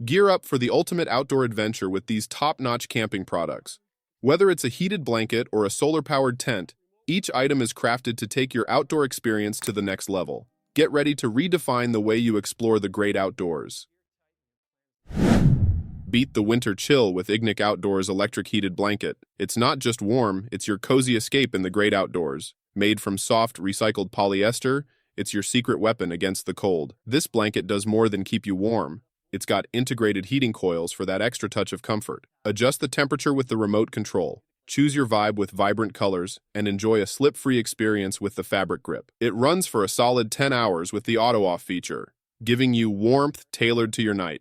Gear up for the ultimate outdoor adventure with these top-notch camping products. Whether it's a heated blanket or a solar-powered tent, each item is crafted to take your outdoor experience to the next level. Get ready to redefine the way you explore the great outdoors. Beat the winter chill with Ignik Outdoors electric heated blanket. It's not just warm, it's your cozy escape in the great outdoors. Made from soft, recycled polyester, it's your secret weapon against the cold. This blanket does more than keep you warm. It's got integrated heating coils for that extra touch of comfort. Adjust the temperature with the remote control. Choose your vibe with vibrant colors and enjoy a slip-free experience with the fabric grip. It runs for a solid 10 hours with the auto-off feature, giving you warmth tailored to your night.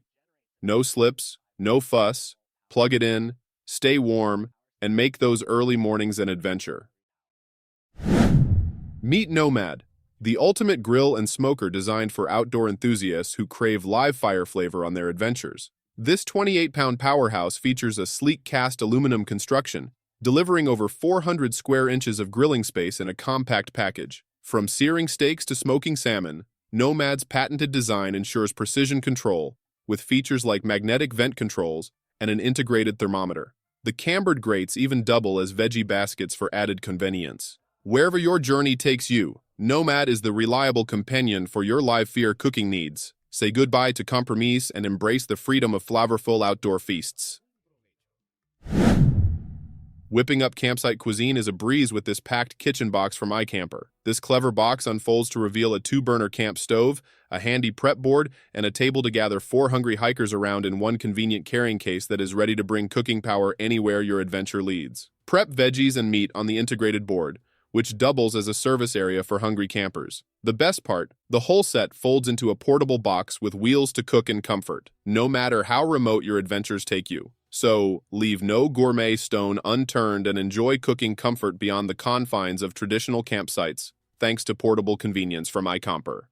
No slips, no fuss. Plug it in, stay warm, and make those early mornings an adventure. Meet NOMAD, the ultimate grill and smoker designed for outdoor enthusiasts who crave live fire flavor on their adventures. This 28-pound powerhouse features a sleek cast aluminum construction, delivering over 400 square inches of grilling space in a compact package. From searing steaks to smoking salmon, NOMAD's patented design ensures precision control, with features like magnetic vent controls and an integrated thermometer. The cambered grates even double as veggie baskets for added convenience. Wherever your journey takes you, NOMAD is the reliable companion for your live fire cooking needs. Say goodbye to compromise and embrace the freedom of flavorful outdoor feasts. Whipping up campsite cuisine is a breeze with this packed kitchen box from iKamper. This clever box unfolds to reveal a 2-burner camp stove, a handy prep board, and a table to gather 4 hungry hikers around in one convenient carrying case that is ready to bring cooking power anywhere your adventure leads. Prep veggies and meat on the integrated board, which doubles as a service area for hungry campers. The best part, the whole set folds into a portable box with wheels to cook in comfort, no matter how remote your adventures take you. So, leave no gourmet stone unturned and enjoy cooking comfort beyond the confines of traditional campsites, thanks to portable convenience from iKamper.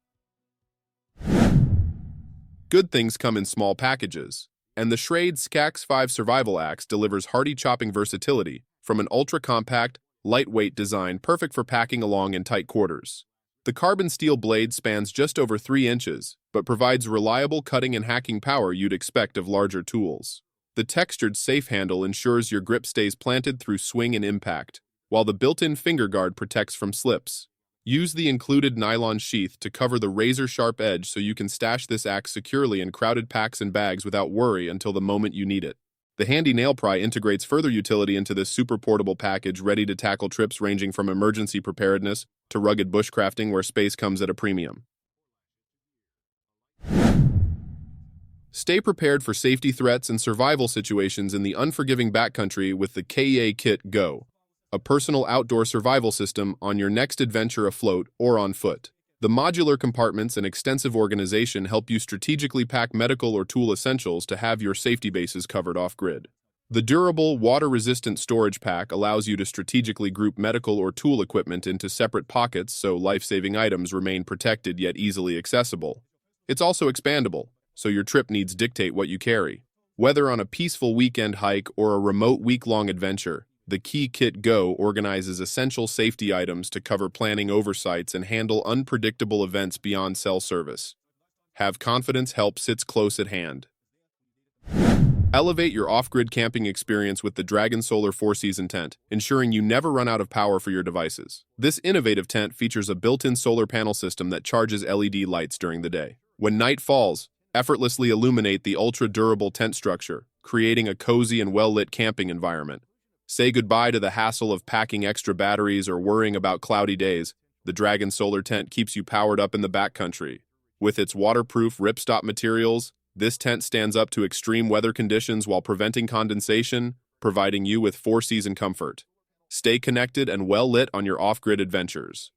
Good things come in small packages, and the Schrade SCAXE5 survival axe delivers hearty chopping versatility from an ultra-compact, lightweight design perfect for packing along in tight quarters. The carbon steel blade spans just over 3 inches, but provides reliable cutting and hacking power you'd expect of larger tools. The textured safe handle ensures your grip stays planted through swing and impact, while the built-in finger guard protects from slips. Use the included nylon sheath to cover the razor-sharp edge so you can stash this axe securely in crowded packs and bags without worry until the moment you need it. The handy nail pry integrates further utility into this super portable package, ready to tackle trips ranging from emergency preparedness to rugged bushcrafting where space comes at a premium. Stay prepared for safety threats and survival situations in the unforgiving backcountry with the KEA KIT GO, a personal outdoor survival system on your next adventure afloat or on foot. The modular compartments and extensive organization help you strategically pack medical or tool essentials to have your safety bases covered off-grid. The durable, water-resistant storage pack allows you to strategically group medical or tool equipment into separate pockets so life-saving items remain protected yet easily accessible. It's also expandable, so your trip needs dictate what you carry. Whether on a peaceful weekend hike or a remote week-long adventure, the KEA KIT GO organizes essential safety items to cover planning oversights and handle unpredictable events beyond cell service. Have confidence help sits close at hand. Elevate your off-grid camping experience with the Dragon Solar 4-season tent, ensuring you never run out of power for your devices. This innovative tent features a built-in solar panel system that charges LED lights during the day. When night falls, effortlessly illuminate the ultra-durable tent structure, creating a cozy and well-lit camping environment. Say goodbye to the hassle of packing extra batteries or worrying about cloudy days. The Dragon Solar tent keeps you powered up in the backcountry. With its waterproof ripstop materials, this tent stands up to extreme weather conditions while preventing condensation, providing you with 4-season comfort. Stay connected and well-lit on your off-grid adventures.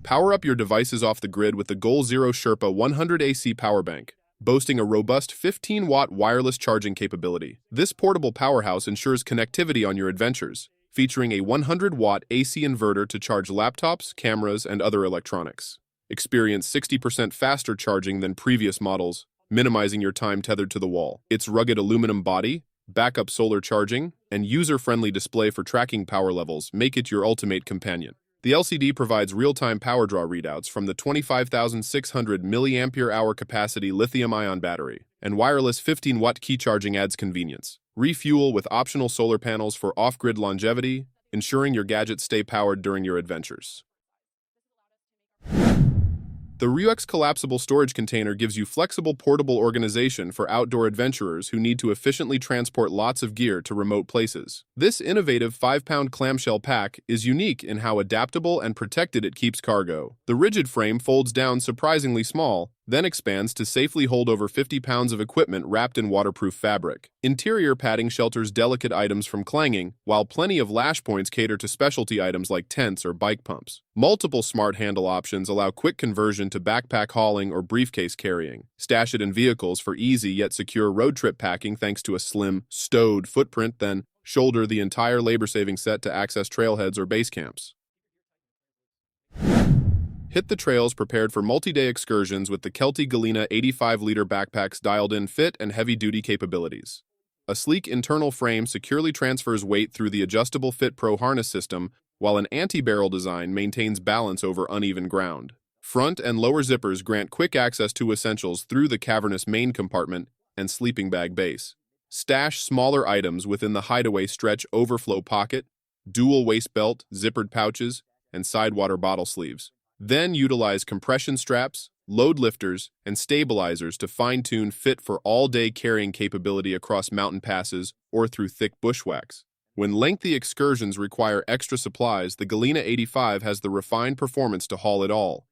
Power up your devices off the grid with the Goal Zero Sherpa 100 AC power bank, boasting a robust 15-watt wireless charging capability. This portable powerhouse ensures connectivity on your adventures, featuring a 100-watt AC inverter to charge laptops, cameras, and other electronics. Experience 60% faster charging than previous models, minimizing your time tethered to the wall. Its rugged aluminum body, backup solar charging, and user-friendly display for tracking power levels make it your ultimate companion. The LCD provides real-time power draw readouts from the 25,600 mAh capacity lithium-ion battery, and wireless 15-watt key charging adds convenience. Refuel with optional solar panels for off-grid longevity, ensuring your gadgets stay powered during your adventures. The RUX collapsible storage container gives you flexible portable organization for outdoor adventurers who need to efficiently transport lots of gear to remote places. This innovative 5-pound clamshell pack is unique in how adaptable and protected it keeps cargo. The rigid frame folds down surprisingly small, then expands to safely hold over 50 pounds of equipment wrapped in waterproof fabric. Interior padding shelters delicate items from clanging, while plenty of lash points cater to specialty items like tents or bike pumps. Multiple smart handle options allow quick conversion to backpack hauling or briefcase carrying. Stash it in vehicles for easy yet secure road trip packing thanks to a slim, stowed footprint, then shoulder the entire labor-saving set to access trailheads or base camps. Hit the trails prepared for multi-day excursions with the Kelty Galena 85-liter backpacks dialed-in fit and heavy-duty capabilities. A sleek internal frame securely transfers weight through the adjustable Fit Pro harness system, while an anti-barrel design maintains balance over uneven ground. Front and lower zippers grant quick access to essentials through the cavernous main compartment and sleeping bag base. Stash smaller items within the hideaway stretch overflow pocket, dual waist belt, zippered pouches, and side water bottle sleeves. Then utilize compression straps, load lifters, and stabilizers to fine-tune fit for all-day carrying capability across mountain passes or through thick bushwhacks. When lengthy excursions require extra supplies, the Galena 85 has the refined performance to haul it all.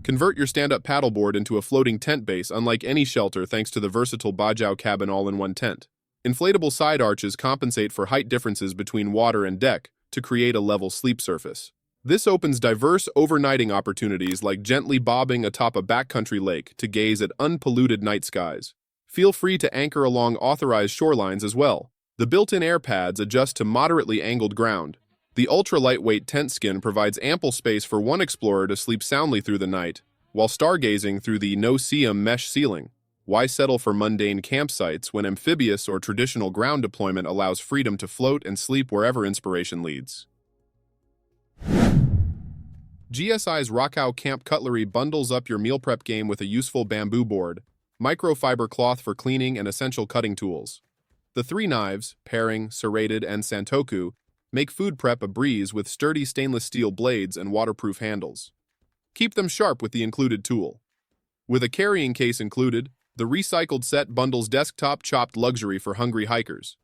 Convert your stand-up paddleboard into a floating tent base unlike any shelter thanks to the versatile BAJAO cabin all-in-one tent. Inflatable side arches compensate for height differences between water and deck to create a level sleep surface. This opens diverse overnighting opportunities like gently bobbing atop a backcountry lake to gaze at unpolluted night skies. Feel free to anchor along authorized shorelines as well. The built-in air pads adjust to moderately angled ground. The ultra-lightweight tent skin provides ample space for one explorer to sleep soundly through the night, while stargazing through the no-seam mesh ceiling. Why settle for mundane campsites when amphibious or traditional ground deployment allows freedom to float and sleep wherever inspiration leads? GSI's Rakau Camp Cutlery bundles up your meal prep game with a useful bamboo board, microfiber cloth for cleaning, and essential cutting tools. The 3 knives, paring, serrated, and santoku, make food prep a breeze with sturdy stainless steel blades and waterproof handles. Keep them sharp with the included tool. With a carrying case included, the recycled set bundles desktop chopped luxury for hungry hikers.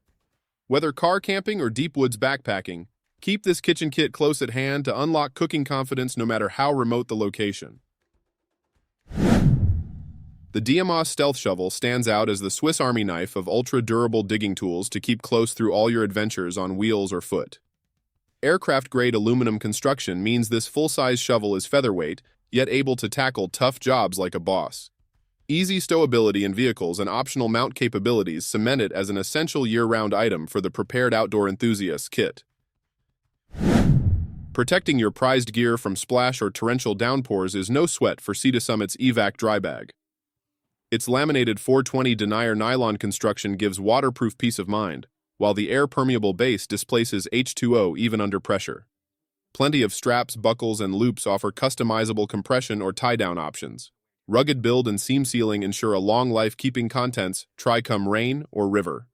Whether car camping or deep woods backpacking, keep this kitchen kit close at hand to unlock cooking confidence no matter how remote the location. The DMOS Stealth Shovel stands out as the Swiss Army knife of ultra-durable digging tools to keep close through all your adventures on wheels or foot. Aircraft-grade aluminum construction means this full-size shovel is featherweight, yet able to tackle tough jobs like a boss. Easy stowability in vehicles and optional mount capabilities cement it as an essential year-round item for the prepared outdoor enthusiast kit. Protecting your prized gear from splash or torrential downpours is no sweat for Sea to Summit's eVac dry bag. Its laminated 420 denier nylon construction gives waterproof peace of mind, while the air-permeable base displaces H2O even under pressure. Plenty of straps, buckles, and loops offer customizable compression or tie-down options. Rugged build and seam sealing ensure a long life keeping contents, try come rain or river.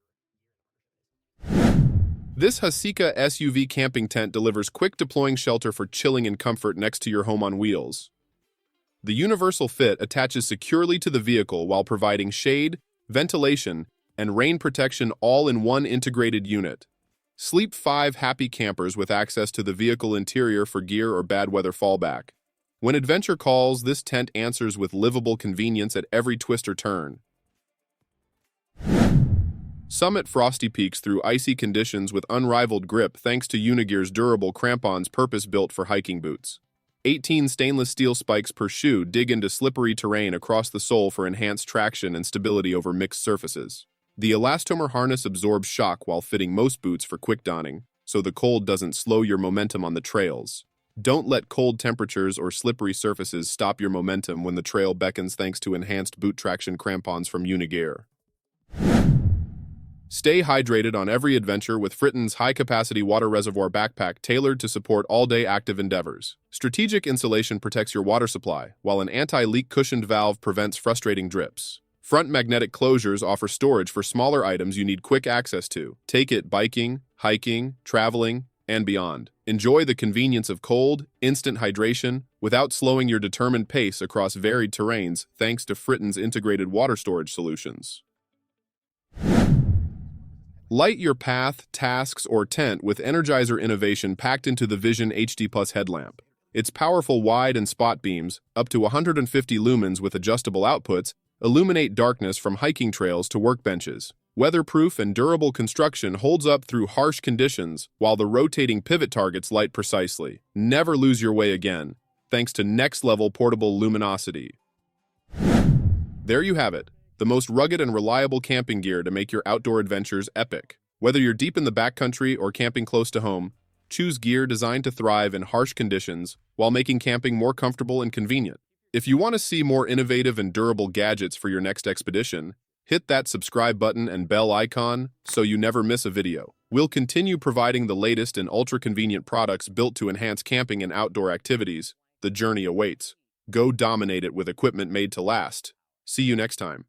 This HASIKA SUV camping tent delivers quick deploying shelter for chilling and comfort next to your home on wheels. The universal fit attaches securely to the vehicle while providing shade, ventilation, and rain protection all in one integrated unit. Sleep 5 happy campers with access to the vehicle interior for gear or bad weather fallback. When adventure calls, this tent answers with livable convenience at every twist or turn. Summit frosty peaks through icy conditions with unrivaled grip thanks to Unigear's durable Crampons purpose-built for hiking boots. 18 stainless steel spikes per shoe dig into slippery terrain across the sole for enhanced traction and stability over mixed surfaces. The elastomer harness absorbs shock while fitting most boots for quick donning, so the cold doesn't slow your momentum on the trails. Don't let cold temperatures or slippery surfaces stop your momentum when the trail beckons thanks to enhanced boot traction crampons from Unigear. Stay hydrated on every adventure with FRITTON's high-capacity water reservoir backpack tailored to support all-day active endeavors. Strategic insulation protects your water supply, while an anti-leak cushioned valve prevents frustrating drips. Front magnetic closures offer storage for smaller items you need quick access to. Take it biking, hiking, traveling, and beyond. Enjoy the convenience of cold, instant hydration without slowing your determined pace across varied terrains thanks to FRITTON's integrated water storage solutions. Light your path, tasks, or tent with Energizer innovation packed into the Vision HD Plus headlamp. Its powerful wide and spot beams, up to 150 lumens with adjustable outputs, illuminate darkness from hiking trails to workbenches. Weatherproof and durable construction holds up through harsh conditions, while the rotating pivot targets light precisely. Never lose your way again, thanks to next-level portable luminosity. There you have it, the most rugged and reliable camping gear to make your outdoor adventures epic. Whether you're deep in the backcountry or camping close to home, choose gear designed to thrive in harsh conditions while making camping more comfortable and convenient. If you want to see more innovative and durable gadgets for your next expedition, hit that subscribe button and bell icon so you never miss a video. We'll continue providing the latest and ultra-convenient products built to enhance camping and outdoor activities. The journey awaits. Go dominate it with equipment made to last. See you next time.